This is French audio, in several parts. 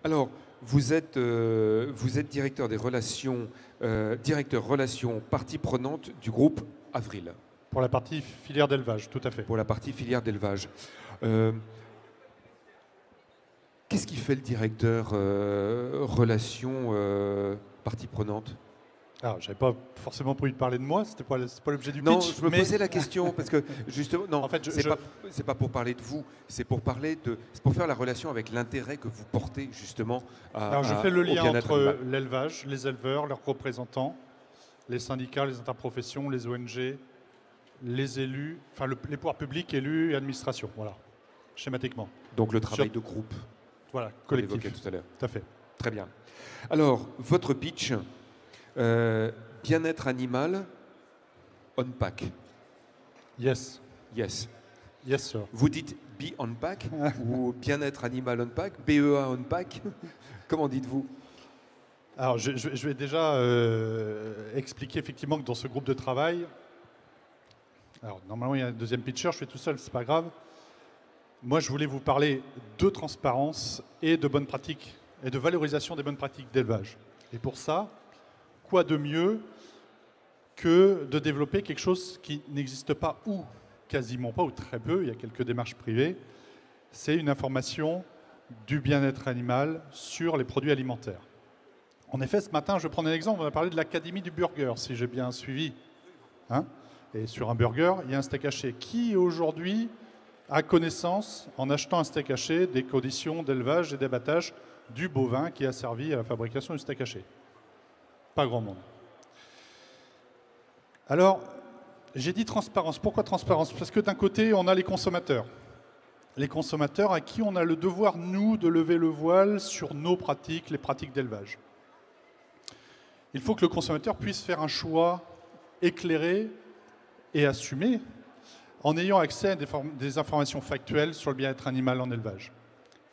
Alors, vous êtes directeur des relations, directeur relations parties prenantes du groupe Avril, Pour la partie filière d'élevage, tout à fait. pour la partie filière d'élevage. Euh, Qu'est-ce qui fait le directeur relations parties prenantes? Alors, j'avais pas forcément prévu de parler de moi, c'était pas l'objet du Non, pitch. je me mais posais la question parce que justement, non, En fait, c'est pas pour parler de vous, c'est pour faire la relation avec l'intérêt que vous portez justement alors, je fais le au lien bien-être entre animal. l'élevage, les éleveurs, leurs représentants, les syndicats, les interprofessions, les ONG, les élus, enfin les pouvoirs publics, élus et administration, voilà, schématiquement. Donc le travail de groupe Voilà, qu'on évoquait collectif, tout à l'heure. tout à fait. Très bien. Alors, votre pitch, bien-être animal, on pack. Yes, Yes. yes sir. Vous dites be on pack ou bien-être animal on pack, BEA on pack. Comment dites-vous? Alors, je vais déjà expliquer effectivement que dans ce groupe de travail, alors normalement il y a un deuxième pitcher, je fais tout seul, c'est pas grave. Moi, je voulais vous parler de transparence et de bonnes pratiques et de valorisation des bonnes pratiques d'élevage. Et pour ça, quoi de mieux que de développer quelque chose qui n'existe pas ou quasiment pas ou très peu, il y a quelques démarches privées, c'est une information du bien-être animal sur les produits alimentaires. En effet, ce matin, je vais prendre un exemple, on a parlé de l'Académie du burger, si j'ai bien suivi. Hein, et sur un burger, il y a un steak haché. Qui aujourd'hui a connaissance, en achetant un steak haché, des conditions d'élevage et d'abattage du bovin qui a servi à la fabrication du steak haché? Pas grand monde. Alors, j'ai dit transparence. Pourquoi transparence? Parce que d'un côté, on a les consommateurs. Les consommateurs à qui on a le devoir, nous, de lever le voile sur nos pratiques, les pratiques d'élevage. Il faut que le consommateur puisse faire un choix éclairé et assumé en ayant accès à des informations factuelles sur le bien-être animal en élevage.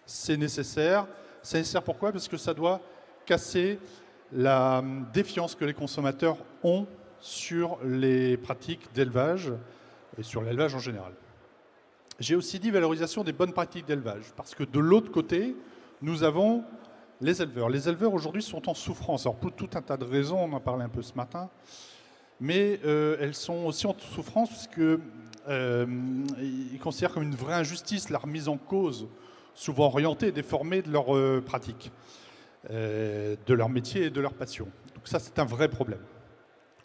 C'est nécessaire. C'est nécessaire pourquoi? Parce que ça doit casser la défiance que les consommateurs ont sur les pratiques d'élevage et sur l'élevage en général. J'ai aussi dit valorisation des bonnes pratiques d'élevage, parce que de l'autre côté, nous avons les éleveurs. Les éleveurs aujourd'hui sont en souffrance. Alors pour tout un tas de raisons, on en parlait un peu ce matin, mais elles sont aussi en souffrance parce que ils considèrent comme une vraie injustice la remise en cause, souvent orientée et déformée de leurs pratiques, de leur métier et de leur passion. Donc ça, c'est un vrai problème.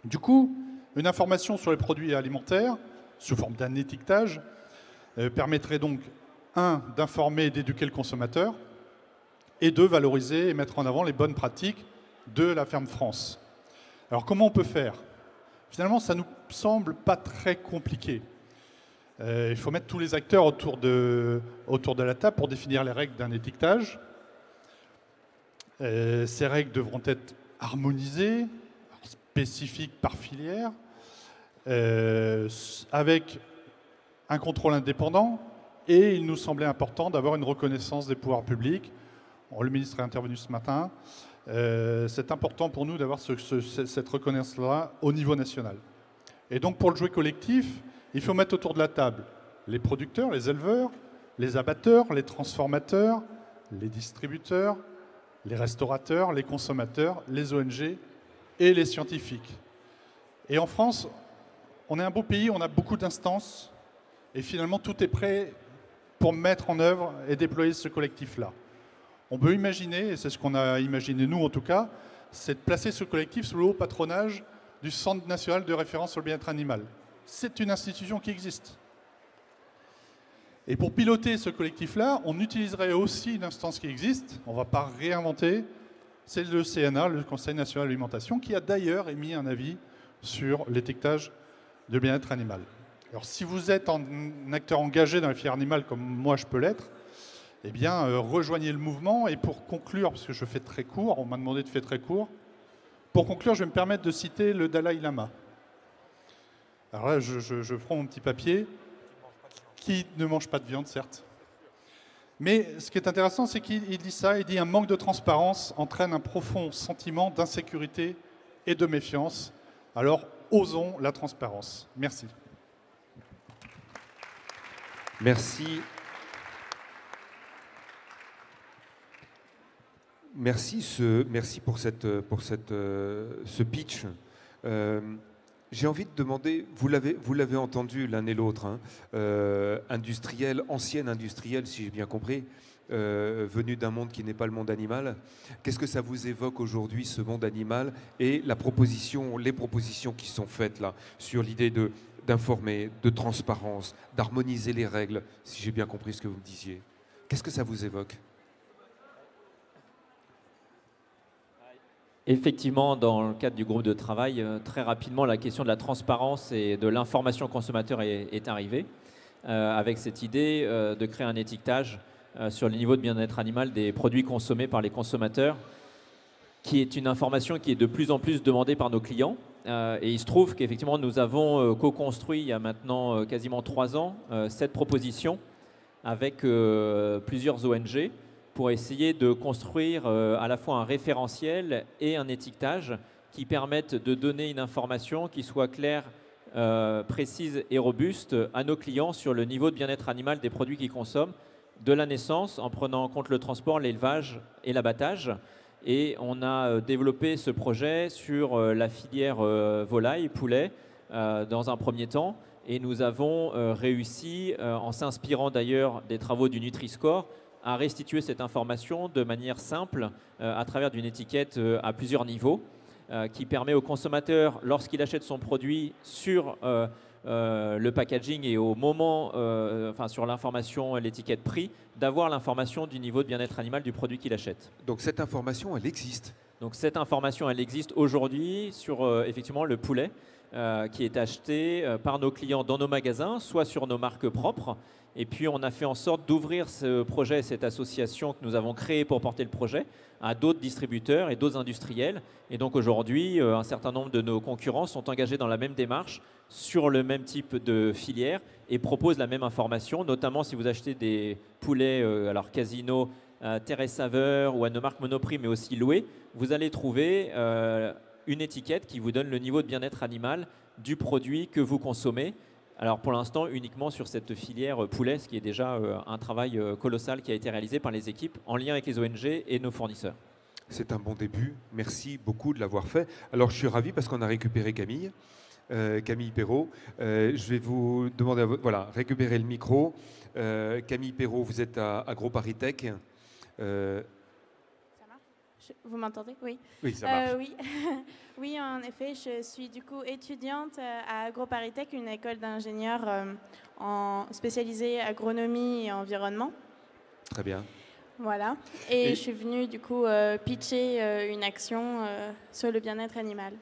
Du coup, une information sur les produits alimentaires, sous forme d'un étiquetage, permettrait donc, un, d'informer et d'éduquer le consommateur, et deux, valoriser et mettre en avant les bonnes pratiques de la ferme France. Alors comment on peut faire? Finalement, ça nous semble pas très compliqué. Il faut mettre tous les acteurs autour de la table pour définir les règles d'un étiquetage. Ces règles devront être harmonisées, spécifiques par filière, avec un contrôle indépendant, et il nous semblait important d'avoir une reconnaissance des pouvoirs publics. Bon, le ministre est intervenu ce matin. C'est important pour nous d'avoir cette reconnaissance-là au niveau national. Et donc pour le jouet collectif, il faut mettre autour de la table les producteurs, les éleveurs, les abatteurs, les transformateurs, les distributeurs, les restaurateurs, les consommateurs, les ONG et les scientifiques. Et en France, on est un beau pays, on a beaucoup d'instances, et finalement tout est prêt pour mettre en œuvre et déployer ce collectif-là. On peut imaginer, et c'est ce qu'on a imaginé nous en tout cas, c'est de placer ce collectif sous le haut patronage du Centre national de référence sur le bien-être animal. C'est une institution qui existe. Et pour piloter ce collectif-là, on utiliserait aussi une instance qui existe, on ne va pas réinventer, c'est le CNA, le Conseil national de l'alimentation, qui a d'ailleurs émis un avis sur l'étiquetage de bien-être animal. Alors si vous êtes un acteur engagé dans la filière animale comme moi je peux l'être, eh bien rejoignez le mouvement. Et pour conclure, parce que je fais très court, on m'a demandé de faire très court, pour conclure je vais me permettre de citer le Dalai Lama. Alors là je prends mon petit papier, qui ne mange pas de viande certes. Mais ce qui est intéressant, c'est qu'il dit ça, il dit un manque de transparence entraîne un profond sentiment d'insécurité et de méfiance. Alors osons la transparence. Merci. Merci. merci pour ce pitch. J'ai envie de demander, vous l'avez entendu l'un et l'autre, hein, industriel, ancien industriel, si j'ai bien compris, venu d'un monde qui n'est pas le monde animal. Qu'est-ce que ça vous évoque aujourd'hui, ce monde animal, et les propositions qui sont faites là, sur l'idée d'informer, de transparence, d'harmoniser les règles, si j'ai bien compris ce que vous me disiez. Qu'est-ce que ça vous évoque ? Effectivement, dans le cadre du groupe de travail, très rapidement, la question de la transparence et de l'information consommateur est arrivée, avec cette idée de créer un étiquetage sur le niveau de bien-être animal des produits consommés par les consommateurs, qui est une information qui est de plus en plus demandée par nos clients. Et il se trouve qu'effectivement, nous avons co-construit il y a maintenant quasiment 3 ans cette proposition avec plusieurs ONG pour essayer de construire à la fois un référentiel et un étiquetage qui permettent de donner une information qui soit claire, précise et robuste à nos clients sur le niveau de bien-être animal des produits qu'ils consomment, de la naissance, en prenant en compte le transport, l'élevage et l'abattage. Et on a développé ce projet sur la filière volaille, poulet, dans un premier temps. Et nous avons réussi, en s'inspirant d'ailleurs des travaux du Nutri-Score, à restituer cette information de manière simple à travers d'une étiquette à plusieurs niveaux qui permet au consommateur, lorsqu'il achète son produit sur le packaging et au moment, sur l'information, l'étiquette prix, d'avoir l'information du niveau de bien-être animal du produit qu'il achète. Donc cette information, elle existe. Donc cette information, elle existe aujourd'hui sur effectivement le poulet qui est acheté par nos clients dans nos magasins, soit sur nos marques propres. Et puis on a fait en sorte d'ouvrir ce projet, cette association que nous avons créée pour porter le projet, à d'autres distributeurs et d'autres industriels. Et donc aujourd'hui, un certain nombre de nos concurrents sont engagés dans la même démarche sur le même type de filière et proposent la même information, notamment si vous achetez des poulets alors Casino, Terre et Saveur ou à nos marques Monoprix, mais aussi Loué, vous allez trouver une étiquette qui vous donne le niveau de bien-être animal du produit que vous consommez. Alors pour l'instant uniquement sur cette filière poulet, ce qui est déjà un travail colossal qui a été réalisé par les équipes en lien avec les ONG et nos fournisseurs. C'est un bon début, merci beaucoup de l'avoir fait. Alors je suis ravi parce qu'on a récupéré Camille, Camille Perrault. Je vais vous demander, récupérer le micro. Camille Perrault, vous êtes à AgroParisTech. Vous m'entendez? Oui. Oui, ça marche. Oui. Oui, en effet, je suis du coup étudiante à AgroParisTech, une école d'ingénieurs spécialisée agronomie et environnement. Très bien. Voilà. Et je suis venue du coup pitcher une action sur le bien-être animal.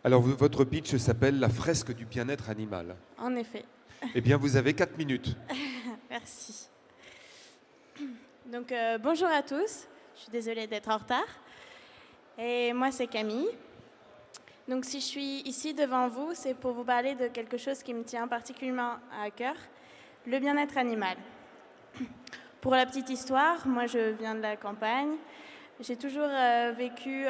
Alors votre pitch s'appelle la fresque du bien-être animal. En effet. Eh bien, vous avez 4 minutes. Merci. Donc bonjour à tous. Je suis désolée d'être en retard. Et moi, c'est Camille. Donc, si je suis ici devant vous, c'est pour vous parler de quelque chose qui me tient particulièrement à cœur, le bien-être animal. Pour la petite histoire, moi, je viens de la campagne. J'ai toujours vécu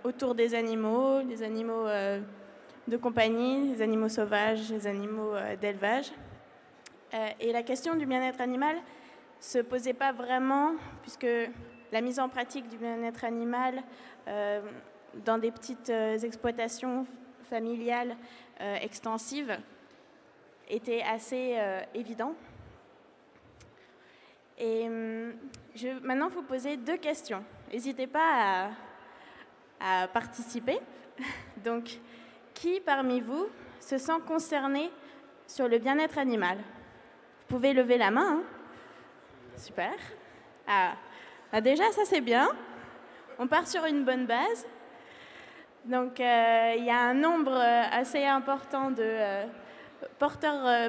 autour des animaux de compagnie, les animaux sauvages, les animaux d'élevage. Et la question du bien-être animal ne se posait pas vraiment, puisque la mise en pratique du bien-être animal dans des petites exploitations familiales extensives était assez évident. Et je vais maintenant vous poser 2 questions. N'hésitez pas à participer. Donc, qui parmi vous se sent concerné sur le bien-être animal? Vous pouvez lever la main. Hein. Super. Déjà, ça c'est bien. On part sur une bonne base. Donc, il y a un nombre assez important de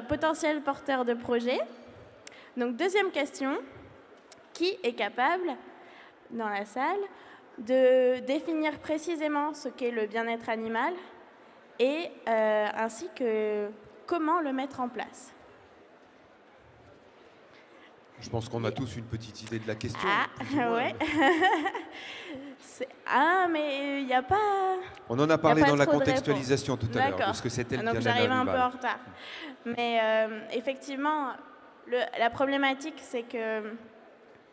potentiels porteurs de projets. Donc, deuxième question. Qui est capable, dans la salle, de définir précisément ce qu'est le bien-être animal et ainsi que comment le mettre en place? Je pense qu'on a tous une petite idée de la question. Ouais. Mais il n'y a pas... On en a parlé dans la contextualisation tout à l'heure, parce que c'était le bien-être animal. Donc j'arrive un peu en retard. Mais effectivement, la problématique, c'est que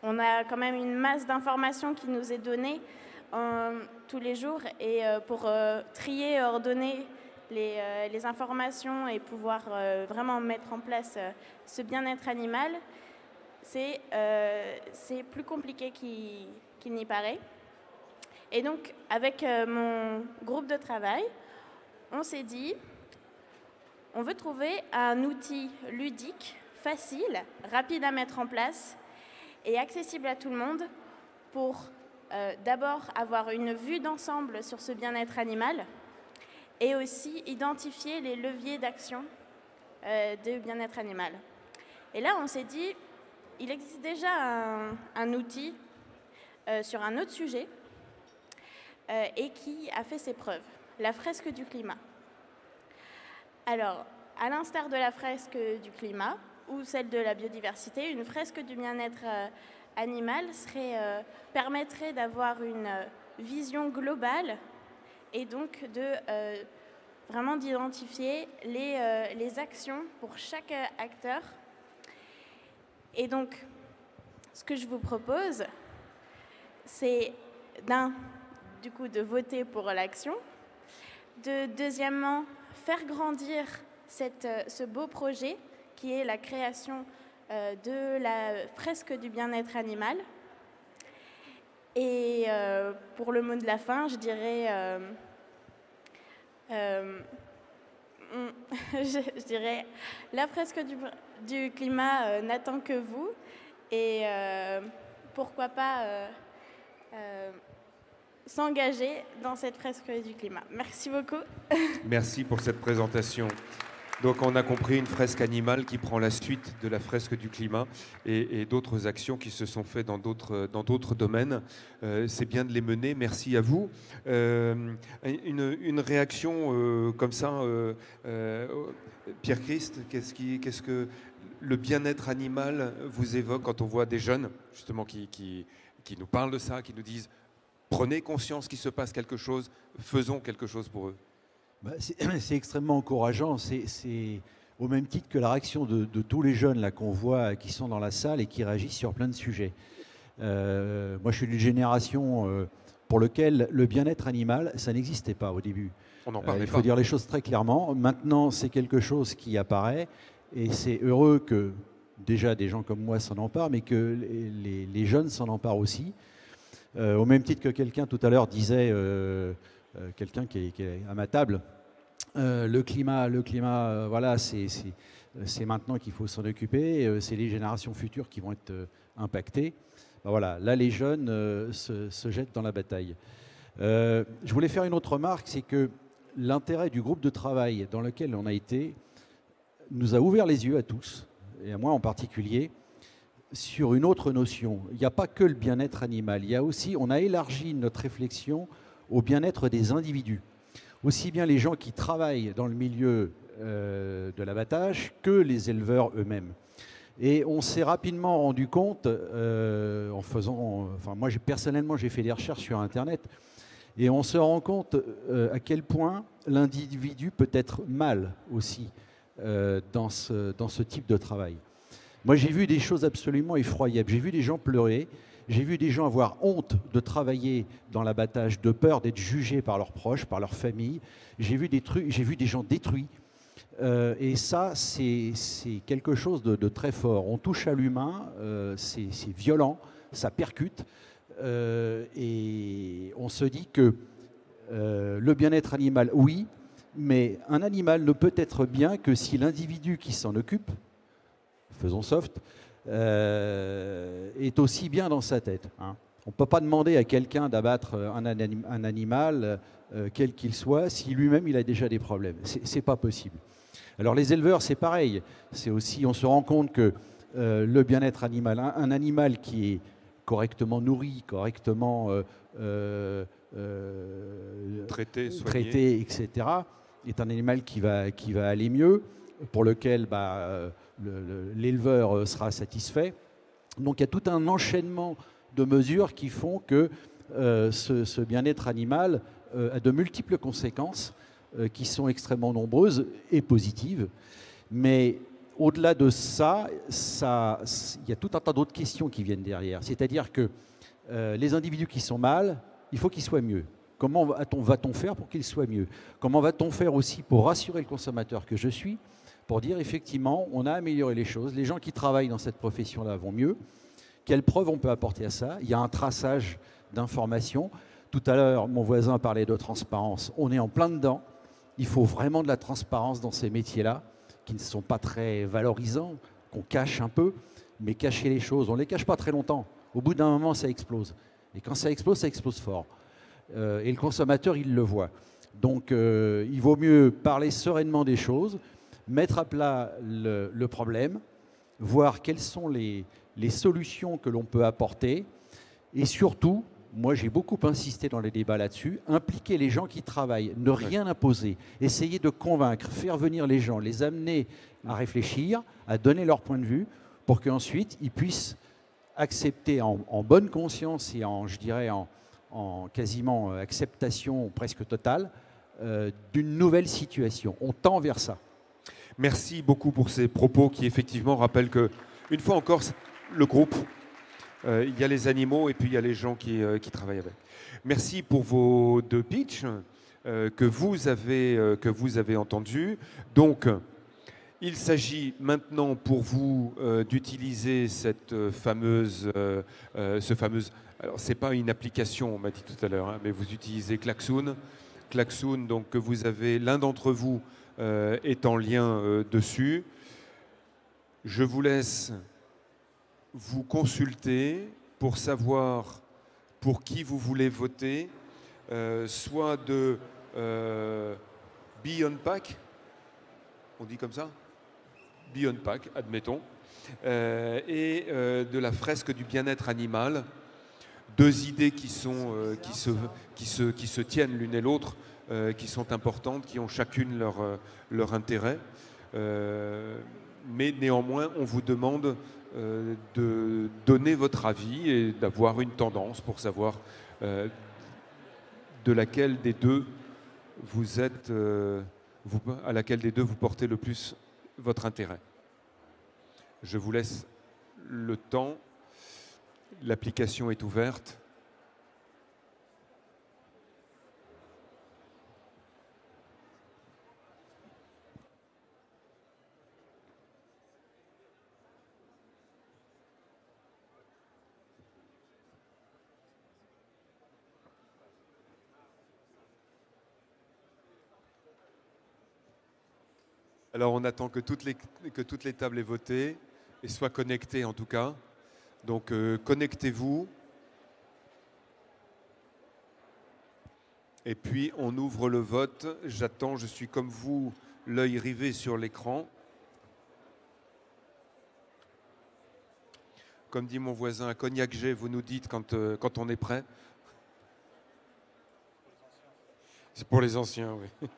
on a quand même une masse d'informations qui nous est donnée tous les jours. Et pour trier, ordonner les informations et pouvoir vraiment mettre en place ce bien-être animal, c'est plus compliqué qu'il n'y paraît. Et donc, avec mon groupe de travail, on s'est dit, on veut trouver un outil ludique, facile, rapide à mettre en place et accessible à tout le monde pour d'abord avoir une vue d'ensemble sur ce bien-être animal et aussi identifier les leviers d'action de bien-être animal. Et là, on s'est dit, il existe déjà un outil sur un autre sujet et qui a fait ses preuves, la fresque du climat. Alors, à l'instar de la fresque du climat ou celle de la biodiversité, une fresque du bien-être animal permettrait d'avoir une vision globale et donc vraiment d'identifier les actions pour chaque acteur. Et donc, ce que je vous propose, c'est du coup, de voter pour l'action, deuxièmement, faire grandir ce beau projet qui est la création de la fresque du bien-être animal. Et pour le mot de la fin, je dirais, je dirais la fresque du climat n'attend que vous. Et pourquoi pas s'engager dans cette fresque du climat. Merci beaucoup. Merci pour cette présentation. Donc on a compris une fresque animale qui prend la suite de la fresque du climat et d'autres actions qui se sont faites dans d'autres domaines. C'est bien de les mener. Merci à vous. Une réaction comme ça, Pierre-Christ, qu'est-ce que le bien-être animal vous évoque quand on voit des jeunes justement qui nous parlent de ça, qui nous disent prenez conscience qu'il se passe quelque chose, faisons quelque chose pour eux? C'est extrêmement encourageant. C'est au même titre que la réaction de tous les jeunes là qu'on voit qui sont dans la salle et qui réagissent sur plein de sujets. Moi, je suis d'une génération pour laquelle le bien-être animal, ça n'existait pas au début. On n'en parlait pas. Il faut dire les choses très clairement. Maintenant, c'est quelque chose qui apparaît et c'est heureux que déjà des gens comme moi s'en emparent, mais que les jeunes s'en emparent aussi. Au même titre que quelqu'un tout à l'heure disait, quelqu'un qui est à ma table, le climat, voilà, c'est maintenant qu'il faut s'en occuper, c'est les générations futures qui vont être impactées. Ben voilà, là les jeunes se jettent dans la bataille. Je voulais faire une autre remarque, c'est que l'intérêt du groupe de travail dans lequel on a été nous a ouvert les yeux à tous, et à moi en particulier, sur une autre notion. Il n'y a pas que le bien-être animal, il y a aussi, on a élargi notre réflexion au bien-être des individus. Aussi bien les gens qui travaillent dans le milieu de l'abattage que les éleveurs eux-mêmes. Et on s'est rapidement rendu compte, en faisant, enfin moi personnellement j'ai fait des recherches sur Internet, et on se rend compte à quel point l'individu peut être mal aussi dans ce type de travail. Moi, j'ai vu des choses absolument effroyables. J'ai vu des gens pleurer. J'ai vu des gens avoir honte de travailler dans l'abattage, de peur d'être jugés par leurs proches, par leur famille. J'ai vu des gens détruits. Et ça, c'est quelque chose de très fort. On touche à l'humain, c'est violent, ça percute. Et on se dit que le bien-être animal, oui, mais un animal ne peut être bien que si l'individu qui s'en occupe, faisons soft, est aussi bien dans sa tête. Hein. On ne peut pas demander à quelqu'un d'abattre un animal, quel qu'il soit, si lui-même il a déjà des problèmes. C'est pas possible. Alors les éleveurs, c'est pareil. C'est aussi, on se rend compte que le bien-être animal, un animal qui est correctement nourri, correctement traité, etc., est un animal qui va aller mieux, pour lequel l'éleveur sera satisfait. Donc il y a tout un enchaînement de mesures qui font que ce bien-être animal a de multiples conséquences qui sont extrêmement nombreuses et positives. Mais au-delà de ça, il y a tout un tas d'autres questions qui viennent derrière. C'est-à-dire que les individus qui sont mal, il faut qu'ils soient mieux. Comment va-t-on faire pour qu'ils soient mieux? Comment va-t-on faire aussi pour rassurer le consommateur que je suis, pour dire effectivement, on a amélioré les choses, les gens qui travaillent dans cette profession-là vont mieux. Quelles preuves on peut apporter à ça? Il y a un traçage d'informations. Tout à l'heure, mon voisin parlait de transparence. On est en plein dedans. Il faut vraiment de la transparence dans ces métiers-là, qui ne sont pas très valorisants, qu'on cache un peu, mais cacher les choses, on ne les cache pas très longtemps. Au bout d'un moment, ça explose. Et quand ça explose fort. Et le consommateur, il le voit. Donc, il vaut mieux parler sereinement des choses, mettre à plat le problème, voir quelles sont les solutions que l'on peut apporter, et surtout, moi j'ai beaucoup insisté dans les débats là-dessus, impliquer les gens qui travaillent, ne rien imposer, essayer de convaincre, faire venir les gens, les amener à réfléchir, à donner leur point de vue, pour qu'ensuite ils puissent accepter en bonne conscience et je dirais en quasiment acceptation presque totale d'une nouvelle situation. On tend vers ça. Merci beaucoup pour ces propos qui effectivement rappellent que, une fois encore, le groupe, il y a les animaux et puis il y a les gens qui travaillent avec. Merci pour vos deux pitchs que vous avez entendus. Donc, il s'agit maintenant pour vous d'utiliser cette fameuse, alors c'est pas une application, on m'a dit tout à l'heure, hein, mais vous utilisez Klaxoon. Klaxoon, donc que vous avez, l'un d'entre vous est en lien dessus. Je vous laisse vous consulter pour savoir pour qui vous voulez voter, soit de Beyond Pack, on dit comme ça, Beyond Pack, admettons, et de la fresque du bien-être animal. Deux idées qui se tiennent l'une et l'autre, qui sont importantes, qui ont chacune leur intérêt. Mais néanmoins, on vous demande de donner votre avis et d'avoir une tendance pour savoir de laquelle des deux vous êtes, à laquelle des deux vous portez le plus votre intérêt. Je vous laisse le temps. L'application est ouverte. Alors on attend que toutes les tables aient voté et soient connectées en tout cas. Donc connectez-vous. Et puis on ouvre le vote. J'attends, je suis comme vous, l'œil rivé sur l'écran. Comme dit mon voisin, à Cognac G, vous nous dites quand on est prêt. C'est pour les anciens, oui.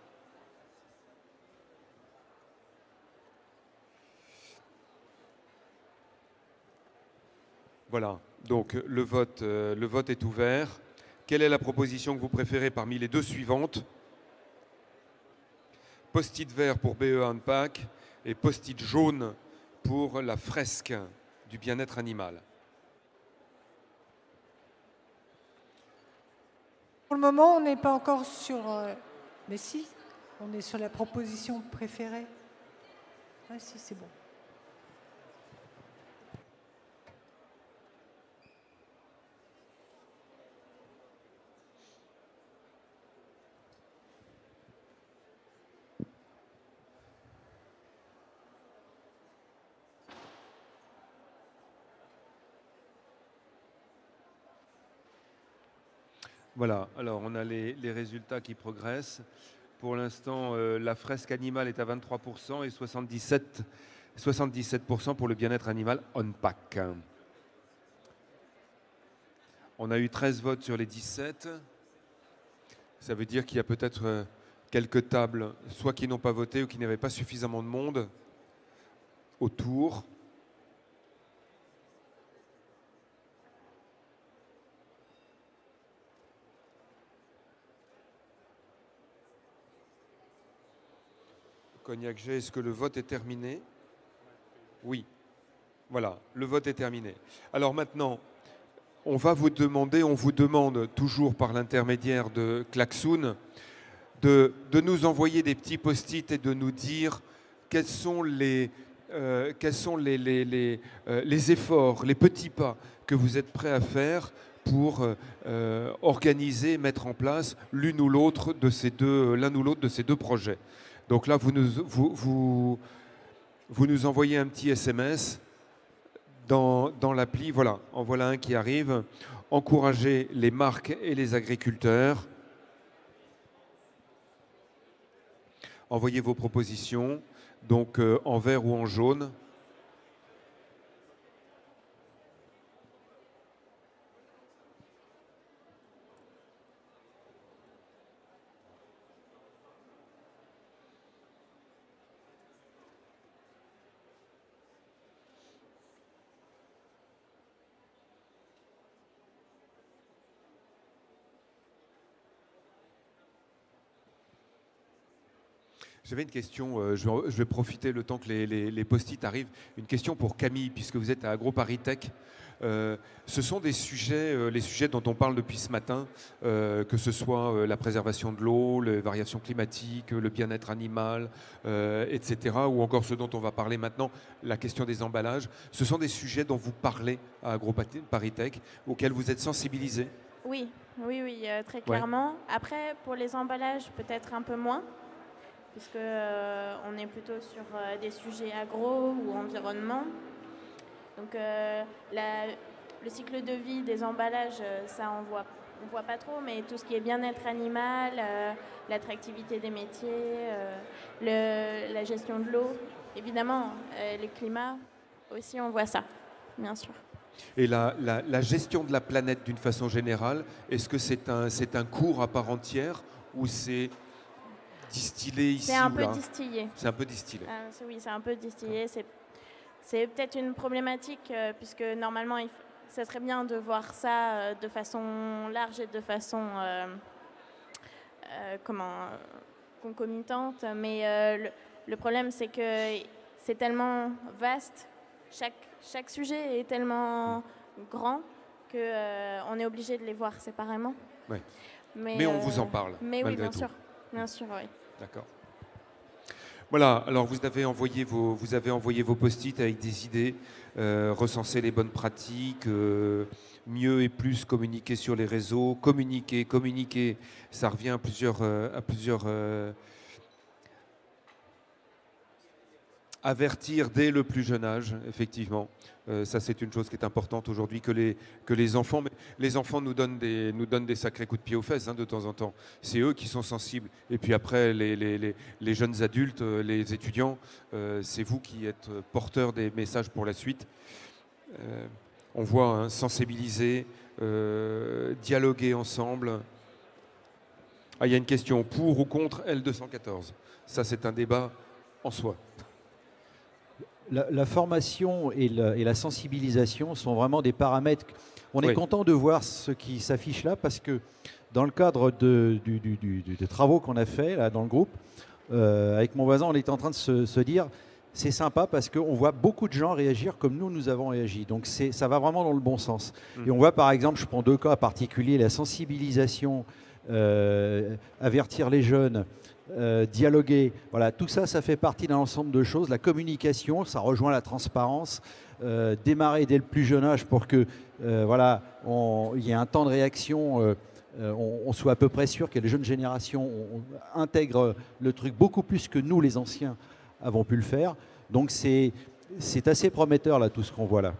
Voilà, donc le vote est ouvert. Quelle est la proposition que vous préférez parmi les deux suivantes? Post-it vert pour BE Unpack et post-it jaune pour la fresque du bien-être animal. Pour le moment, on n'est pas encore sur... mais si, on est sur la proposition préférée. Ah si, c'est bon. Voilà, alors on a les résultats qui progressent. Pour l'instant, la fresque animale est à 23% et 77% pour le bien-être animal Unpack. On a eu 13 votes sur les 17. Ça veut dire qu'il y a peut-être quelques tables, soit qui n'ont pas voté ou qui n'avaient pas suffisamment de monde autour. Cognac G, est-ce que le vote est terminé? Oui. Voilà, le vote est terminé. Alors maintenant, on vous demande toujours par l'intermédiaire de Klaxoon de nous envoyer des petits post-it et de nous dire quels sont les efforts, les petits pas que vous êtes prêts à faire pour organiser, mettre en place l'un ou l'autre de ces deux projets. Donc là, vous nous envoyez un petit SMS dans l'appli. Voilà, en voilà un qui arrive. Encourager les marques et les agriculteurs. Envoyez vos propositions, donc en vert ou en jaune. J'avais une question, je vais profiter le temps que les post-it arrivent. Une question pour Camille, puisque vous êtes à AgroParisTech. Ce sont des sujets, les sujets dont on parle depuis ce matin, que ce soit la préservation de l'eau, les variations climatiques, le bien-être animal, etc., ou encore ce dont on va parler maintenant, la question des emballages. Ce sont des sujets dont vous parlez à AgroParisTech, auxquels vous êtes sensibilisés? Oui, très clairement. Ouais. Après, pour les emballages, peut-être un peu moins, puisque on est plutôt sur des sujets agro ou environnement. Donc le cycle de vie des emballages, ça on voit pas trop, mais tout ce qui est bien-être animal, l'attractivité des métiers, la gestion de l'eau, évidemment, le climat aussi, on voit ça, bien sûr. Et la gestion de la planète d'une façon générale, est-ce que c'est un cours à part entière ou c'est distillé ici? C'est un peu distillé. C'est un peu distillé. Oui, c'est un peu distillé. C'est peut-être une problématique puisque normalement, ça serait bien de voir ça de façon large et de façon concomitante. Mais le problème, c'est que c'est tellement vaste. Chaque sujet est tellement grand qu'on est obligé de les voir séparément. Ouais. Mais on vous en parle. Mais oui, bien tout. sûr. Bien sûr, oui. D'accord. Voilà, alors vous avez envoyé vos post-it avec des idées, recenser les bonnes pratiques, mieux et plus communiquer sur les réseaux, communiquer, ça revient à plusieurs avertir dès le plus jeune âge, effectivement. Ça, c'est une chose qui est importante aujourd'hui, que les enfants... Mais les enfants nous donnent des sacrés coups de pied aux fesses de temps en temps. C'est eux qui sont sensibles. Et puis après, les jeunes adultes, les étudiants, c'est vous qui êtes porteurs des messages pour la suite. On voit sensibiliser, dialoguer ensemble. Ah, il y a une question, pour ou contre L214 ? Ça, c'est un débat en soi. La formation et la sensibilisation sont vraiment des paramètres. On est content de voir ce qui s'affiche là parce que dans le cadre des travaux qu'on a fait là, dans le groupe, avec mon voisin, on était en train de se dire c'est sympa parce qu'on voit beaucoup de gens réagir comme nous avons réagi. Donc ça va vraiment dans le bon sens. Et on voit par exemple, je prends deux cas particuliers, la sensibilisation, avertir les jeunes, dialoguer, voilà, tout ça, ça fait partie d'un ensemble de choses. La communication, ça rejoint la transparence, démarrer dès le plus jeune âge pour que voilà, il y ait un temps de réaction, on soit à peu près sûr que les jeunes générations intègrent le truc beaucoup plus que nous, les anciens, avons pu le faire. Donc c'est assez prometteur là, tout ce qu'on voit là.